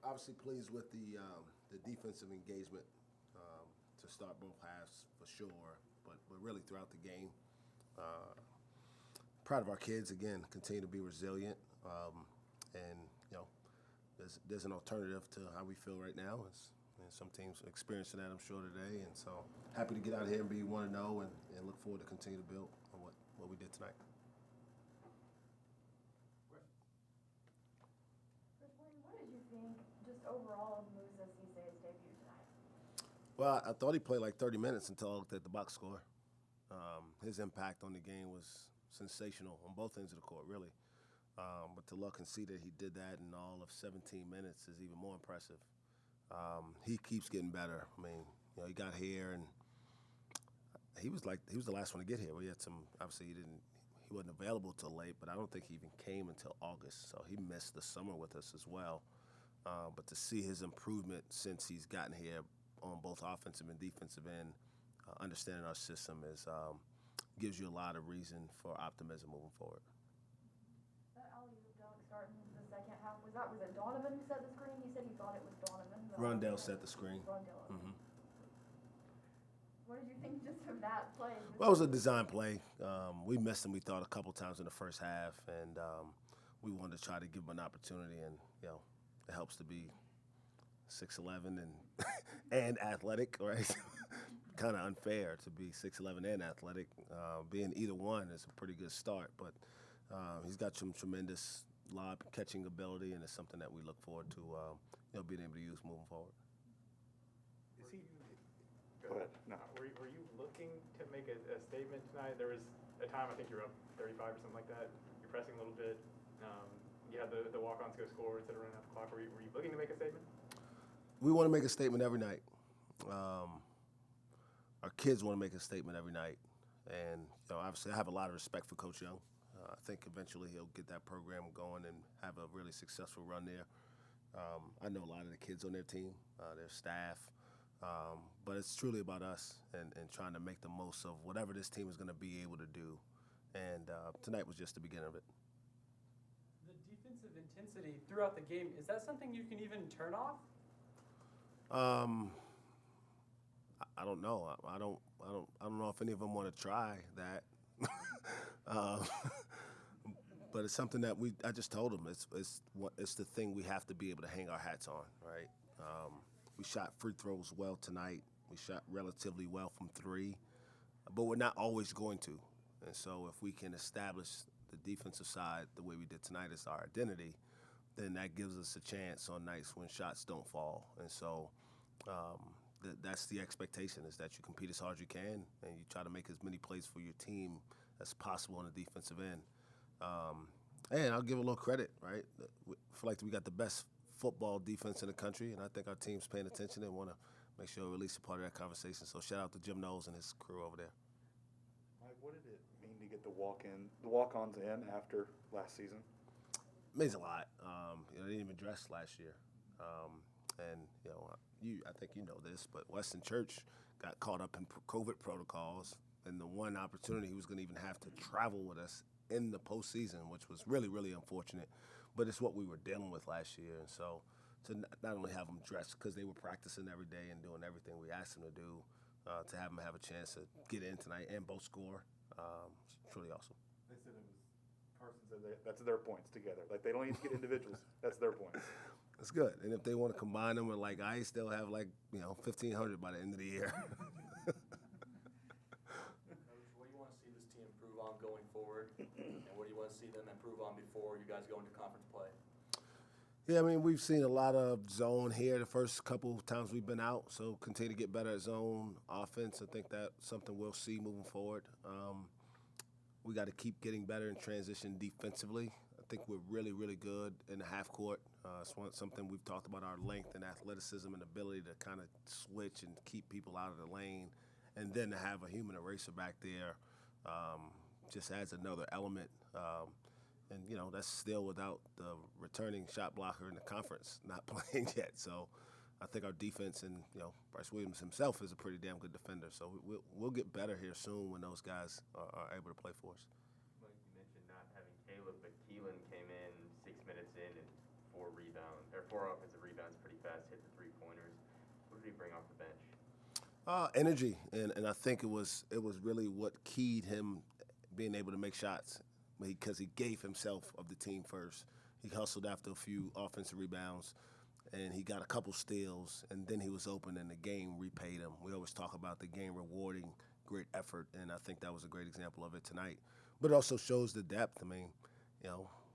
Obviously pleased with the defensive engagement to start both halves for sure, but really throughout the game. Proud of our kids again. Continue to be resilient, and there's an alternative to how we feel right now. And some teams are experiencing that, I'm sure, today. And so happy to get out here and be 1-0 and look forward to continue to build on what we did tonight. What did you think just overall of Musa Cisse's debut tonight? Well, I thought he played like 30 minutes until I looked at the box score. His impact on the game was sensational on both ends of the court, really. But to look and see that he did that in all of 17 minutes is even more impressive. He keeps getting better. I mean, he got here and he was the last one to get here. We had some, obviously he wasn't available till late, but I don't think he even came until August. So he missed the summer with us as well. But to see his improvement since he's gotten here on both offensive and defensive end, understanding our system gives you a lot of reason for optimism moving forward. That alley-oop dunk starting the second half, was it Donovan who set the screen? He said he thought it was Donovan. Rondell set the screen. Rondell. Mm-hmm. What did you think just of that play? Well, it was a design play. We missed him, we thought, a couple times in the first half, and we wanted to try to give him an opportunity. And it helps to be 6'11" and athletic, right? Kind of unfair to be 6'11" and athletic. Being either one is a pretty good start, but he's got some tremendous lob catching ability, and it's something that we look forward to being able to use moving forward. Is he? Go ahead. No. Were you looking to make a statement tonight? There was a time, I think you were up 35 or something like that. You're pressing a little bit. You had the walk-ons go score instead of running out the clock. Were you looking to make a statement? We want to make a statement every night. Our kids want to make a statement every night. And, obviously I have a lot of respect for Coach Young. I think eventually he'll get that program going and have a really successful run there. I know a lot of the kids on their team, their staff. But it's truly about us and trying to make the most of whatever this team is going to be able to do. And tonight was just the beginning of it. The defensive intensity throughout the game, is that something you can even turn off? I don't know. I don't know if any of them want to try that. But it's something that I just told them it's the thing we have to be able to hang our hats on, right? We shot free throws well tonight. We shot relatively well from three, but we're not always going to. And so if we can establish the defensive side the way we did tonight as our identity, then that gives us a chance on nights when shots don't fall. And so that's the expectation, is that you compete as hard as you can and you try to make as many plays for your team as possible on the defensive end. And I'll give a little credit, right? I feel like we got the best football defense in the country, and I think our team's paying attention and want to make sure we at least a part of that conversation. So shout out to Jim Knowles and his crew over there. Mike, what did it mean to get the walk-ons in after last season? It means a lot. They didn't even dress last year. And I think you know this, but Weston Church got caught up in COVID protocols, and the one opportunity he was going to even have to travel with us in the postseason, which was really, really unfortunate. But it's what we were dealing with last year. And so to not only have them dressed because they were practicing every day and doing everything we asked them to do, to have them have a chance to get in tonight and both score, it's truly awesome. They said Carson said that's their points together. Like, they don't need to get individuals. That's their points. That's good. And if they want to combine them with like ice, they'll have 1,500 by the end of the year. What do you want to see this team improve on going forward, and what do you want to see them improve on before you guys go into conference play? Yeah, I mean, we've seen a lot of zone here the first couple of times we've been out, so continue to get better at zone offense. I think that's something we'll see moving forward. We got to keep getting better in transition defensively. I think we're really, really good in the half court. It's something we've talked about, our length and athleticism and ability to kind of switch and keep people out of the lane. And then to have a human eraser back there just adds another element. And, that's still without the returning shot blocker in the conference not playing yet. So I think our defense and, Bryce Williams himself is a pretty damn good defender. So we'll get better here soon when those guys are able to play for us. Mike, you mentioned not having Caleb, but Keelan came in 6 minutes in and 4 4 offensive rebounds pretty fast, hit the 3-pointers. What did he bring off the bench? Energy, and I think it was really what keyed him being able to make shots because he gave himself of the team first. He hustled after a few offensive rebounds, and he got a couple steals, and then he was open, and the game repaid him. We always talk about the game rewarding great effort, and I think that was a great example of it tonight. But it also shows the depth. I mean,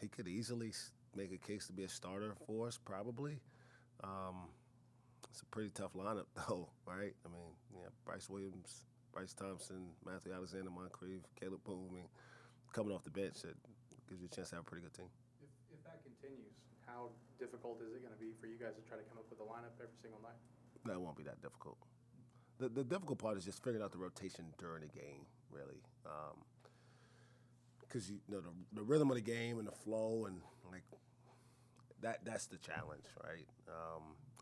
he could easily make a case to be a starter for us, probably. It's a pretty tough lineup, though, right? I mean, Bryce Williams, Bryce Thompson, Matthew Alexander, Moncrief, Caleb Boone. I mean, coming off the bench, it gives you a chance to have a pretty good team. If that continues, how difficult is it going to be for you guys to try to come up with a lineup every single night? No, it won't be that difficult. The difficult part is just figuring out the rotation during the game, really. Because the rhythm of the game and the flow and like that's the challenge, right?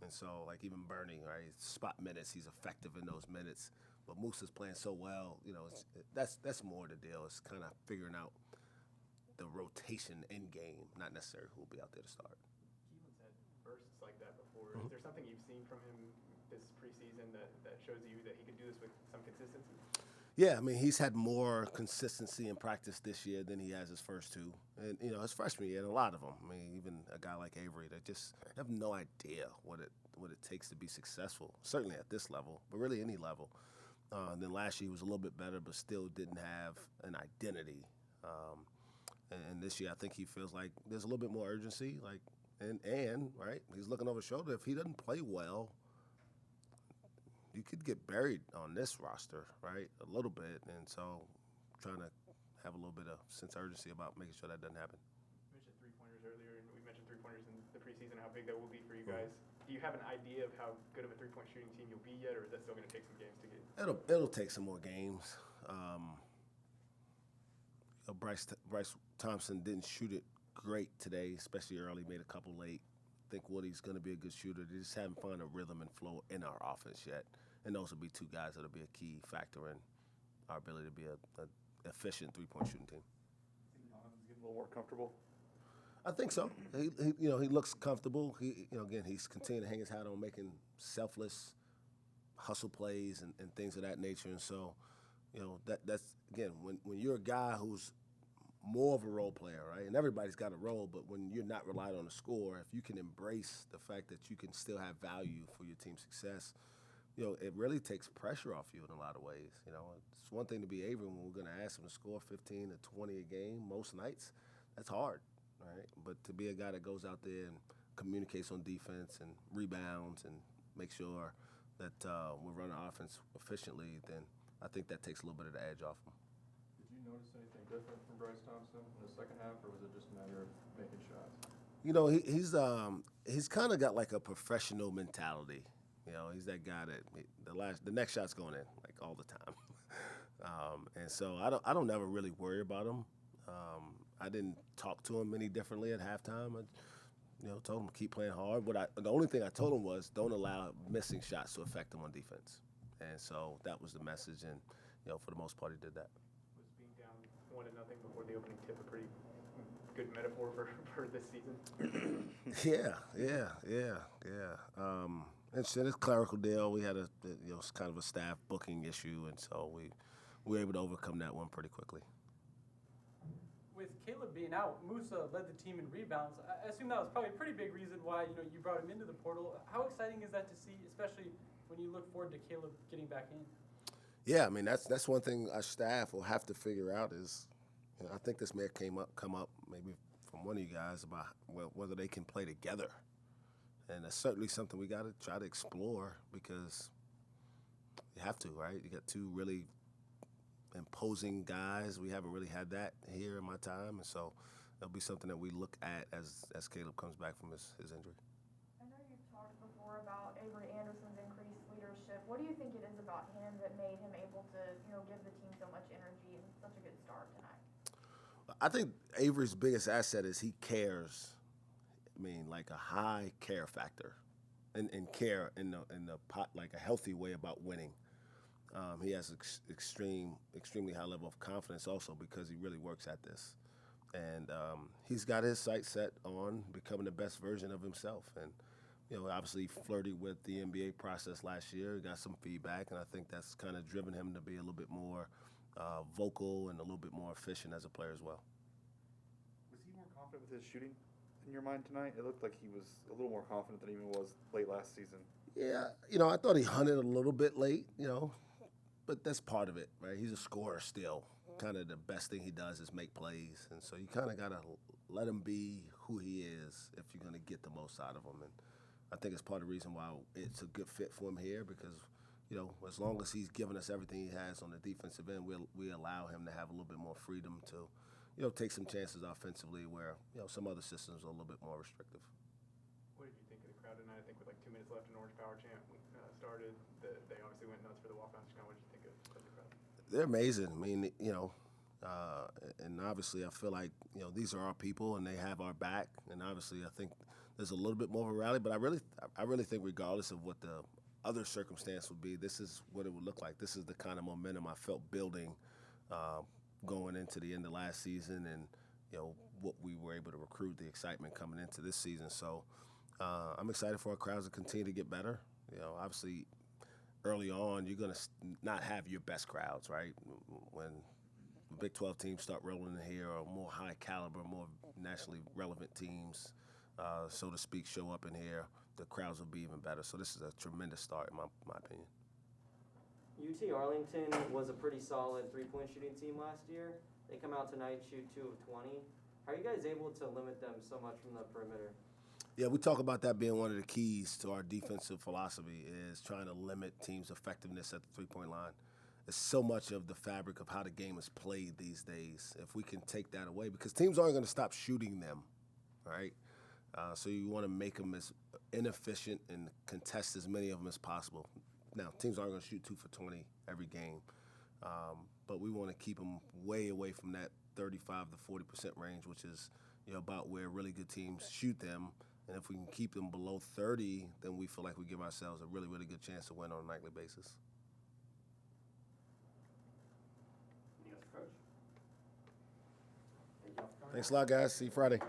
And so like even Bernie, right? Spot minutes, he's effective in those minutes. But Moose is playing so well, that's more the deal. It's kind of figuring out the rotation in game, not necessarily who will be out there to start. Keelan's had bursts like that before. Is there something you've seen from him this preseason that shows you that he could do this with some consistency? Yeah, I mean, he's had more consistency in practice this year than he has his first two. And, his freshman year, and a lot of them. I mean, even a guy like Avery that just have no idea what it takes to be successful, certainly at this level, but really any level. Then last year he was a little bit better, but still didn't have an identity. And this year I think he feels like there's a little bit more urgency, and right, he's looking over his shoulder. If he doesn't play well, you could get buried on this roster, right, a little bit. And so trying to have a little bit of sense of urgency about making sure that doesn't happen. You mentioned 3-pointers earlier, and we mentioned 3-pointers in the preseason, how big that will be for you guys. Do you have an idea of how good of a 3-point shooting team you'll be yet, or is that still going to take some games to get? It'll take some more games. Bryce Thompson didn't shoot it great today, especially early, made a couple late. I think Woody's going to be a good shooter. They just haven't found a rhythm and flow in our offense yet. And those will be two guys that'll be a key factor in our ability to be an efficient 3-point shooting team. Donovan's getting a little more comfortable. I think so. He looks comfortable. Again, he's continuing to hang his hat on making selfless hustle plays and things of that nature. And so, that's again when you're a guy who's more of a role player, right? And everybody's got a role, but when you're not relying on the score, if you can embrace the fact that you can still have value for your team's success, it really takes pressure off you in a lot of ways. It's one thing to be Avery when we're going to ask him to score 15 to 20 a game most nights. That's hard, right? But to be a guy that goes out there and communicates on defense and rebounds and make sure that we're running offense efficiently, then I think that takes a little bit of the edge off him. Did you notice anything different from Bryce Thompson in the second half, or was it just a matter of making shots? He's kind of got like a professional mentality. He's that guy that the next shot's going in like all the time. And so I don't ever really worry about him. I didn't talk to him any differently at halftime. I told him to keep playing hard. The only thing I told him was don't allow missing shots to affect him on defense. And so that was the message. And for the most part, he did that. Was being down 1-0 before the opening tip a pretty good metaphor for this season? Yeah. It's a clerical deal. We had it's kind of a staff booking issue, and so we were able to overcome that one pretty quickly. With Caleb being out, Musa led the team in rebounds. I assume that was probably a pretty big reason why you brought him into the portal. How exciting is that to see, especially when you look forward to Caleb getting back in? Yeah, I mean that's one thing our staff will have to figure out is, I think this may come up maybe from one of you guys about whether they can play together. And that's certainly something we got to try to explore because you have to, right? You got two really imposing guys. We haven't really had that here in my time, and so that'll be something that we look at as Caleb comes back from his injury. I know you've talked before about Avery Anderson's increased leadership. What do you think it is about him that made him able to, give the team so much energy and such a good start tonight? I think Avery's biggest asset is he cares. I mean, like a high care factor, and care in the pot, like a healthy way about winning. He has extremely high level of confidence also because he really works at this, And he's got his sights set on becoming the best version of himself. And, obviously flirted with the NBA process last year, got some feedback, and I think that's kind of driven him to be a little bit more vocal and a little bit more efficient as a player as well. Was he more confident with his shooting in your mind tonight? It looked like he was a little more confident than he even was late last season. Yeah, I thought he hunted a little bit late, but that's part of it, right? He's a scorer still. Kind of the best thing he does is make plays, and so you kind of got to let him be who he is if you're going to get the most out of him. And I think it's part of the reason why it's a good fit for him here because, as long as he's giving us everything he has on the defensive end, we allow him to have a little bit more freedom to, take some chances offensively where, some other systems are a little bit more restrictive. What did you think of the crowd tonight? I think with like 2 minutes left and Orange Power chant started, they obviously went nuts for the walk-on. Just kind of what did you think of the crowd? They're amazing. I mean, and obviously I feel like, these are our people and they have our back. And obviously I think there's a little bit more of a rally, but I really think regardless of what the other circumstance would be, this is what it would look like. This is the kind of momentum I felt building going into the end of last season and, what we were able to recruit, the excitement coming into this season. So I'm excited for our crowds to continue to get better. Obviously early on, you're going to not have your best crowds, right? When Big 12 teams start rolling in here or more high caliber, more nationally relevant teams, so to speak, show up in here, the crowds will be even better. So this is a tremendous start in my opinion. UT Arlington was a pretty solid three-point shooting team last year. They come out tonight, shoot 2 of 20. How are you guys able to limit them so much from the perimeter? Yeah, we talk about that being one of the keys to our defensive philosophy is trying to limit teams' effectiveness at the three-point line. It's so much of the fabric of how the game is played these days. If we can take that away, because teams aren't going to stop shooting them, right? So you want to make them as inefficient and contest as many of them as possible. Now, teams aren't going to shoot 2 for 20 every game, but we want to keep them way away from that 35 to 40% range, which is about where really good teams shoot them. And if we can keep them below 30, then we feel like we give ourselves a really, really good chance to win on a nightly basis. Any other coach? Thank you. Thanks a lot, guys. See you Friday.